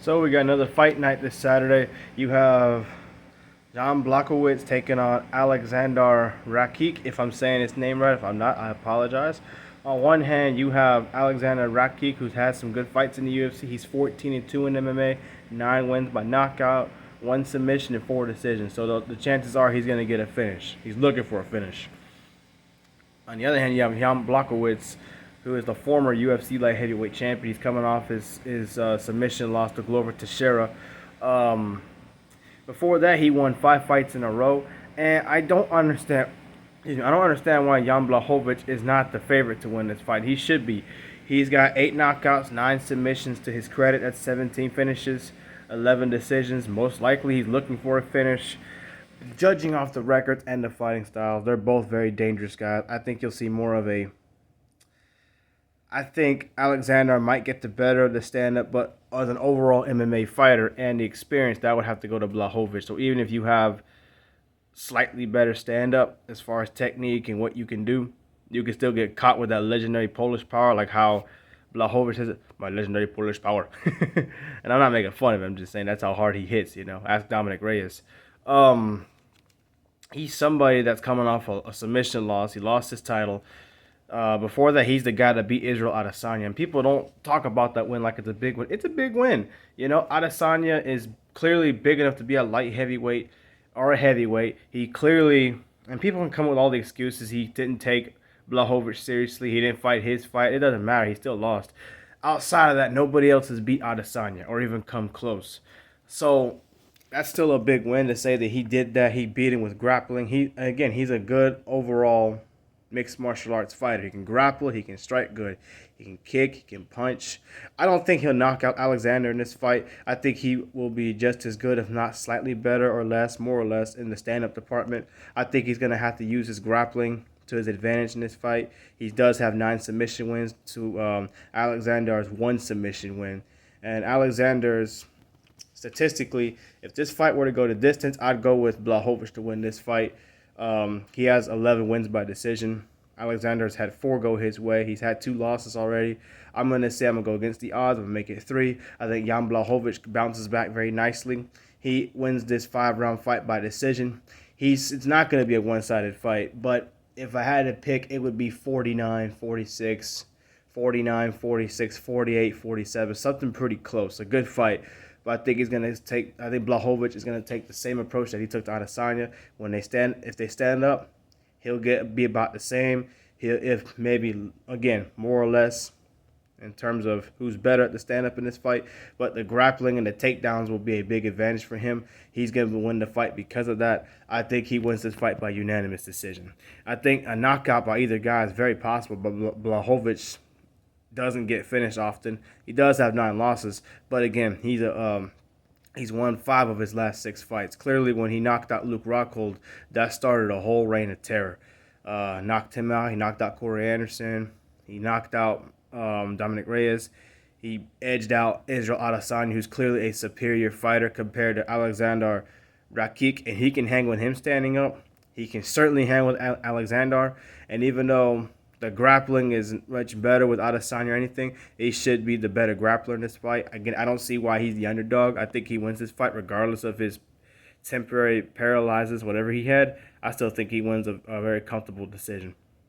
So we got another fight night this Saturday. You have John Błachowicz taking on Aleksandar Rakić. If I'm saying his name right, if I'm not, I apologize. On one hand, you have Aleksandar Rakić, who's had some good fights in the UFC. He's 14-2 in MMA, 9 wins by knockout, 1 submission, and 4 decisions. So the chances are he's going to get a finish. He's looking for a finish. On the other hand, you have Jan Błachowicz, who is the former UFC light heavyweight champion. He's coming off his submission loss to Glover Teixeira. Um, Before that, he won 5 fights in a row, and I don't understand. I don't understand why Jan Błachowicz is not the favorite to win this fight. He should be. He's got 8 knockouts, 9 submissions to his credit. That's 17 finishes, 11 decisions. Most likely, he's looking for a finish. Judging off the records and the fighting styles, they're both very dangerous guys. I think you'll see more of a. I think Alexander might get the better of the stand-up, but as an overall MMA fighter and the experience, that would have to go to Błachowicz. So even if you have slightly better stand-up as far as technique and what you can do, you can still get caught with that legendary Polish power, like how Błachowicz has it, my legendary Polish power. And I'm not making fun of him, I'm just saying that's how hard he hits, Ask Dominic Reyes. He's somebody that's coming off a submission loss. He lost his title. Before that, he's the guy that beat Israel Adesanya. And people don't talk about that win like it's a big win. It's a big win. Adesanya is clearly big enough to be a light heavyweight or a heavyweight. He clearly, and people can come up with all the excuses. He didn't take Błachowicz seriously. He didn't fight his fight. It doesn't matter. He still lost. Outside of that, nobody else has beat Adesanya or even come close. So that's still a big win to say that he did that. He beat him with grappling. He's a good overall mixed martial arts fighter. He can grapple, he can strike good, he can kick, he can punch. I don't think he'll knock out Alexander in this fight. I think he will be just as good, if not slightly better or less, more or less, in the stand-up department. I think he's going to have to use his grappling to his advantage in this fight. He does have 9 submission wins to Alexander's 1 submission win. And Alexander's, statistically, if this fight were to go to distance, I'd go with Błachowicz to win this fight. He has 11 wins by decision. Alexander's had 4 go his way. He's had 2 losses already. I'm going to say I'm going to go against the odds. I'm going to make it 3. I think Jan Błachowicz bounces back very nicely. He wins this 5-round fight by decision. It's not going to be a one-sided fight, but if I had to pick, it would be 49-46, 49-46, 48-47, something pretty close. A good fight. But I think Błachowicz is going to take the same approach that he took to Adesanya. If they stand up, he'll be about the same. If maybe again more or less in terms of who's better at the stand up in this fight. But the grappling and the takedowns will be a big advantage for him. He's going to win the fight because of that. I think he wins this fight by unanimous decision. I think a knockout by either guy is very possible, but Błachowicz doesn't get finished often. He does have 9 losses, but again, he's won 5 of his last 6 fights. Clearly, when he knocked out Luke Rockhold, that started a whole reign of terror. Knocked him out. He knocked out Corey Anderson. He knocked out Dominic Reyes. He edged out Israel Adesanya, who's clearly a superior fighter compared to Aleksandar Rakić, and he can hang with him standing up. He can certainly hang with Alexander, and even though the grappling isn't much better with Adesanya or anything, he should be the better grappler in this fight. Again, I don't see why he's the underdog. I think he wins this fight regardless of his temporary paralyzes, whatever he had. I still think he wins a very comfortable decision.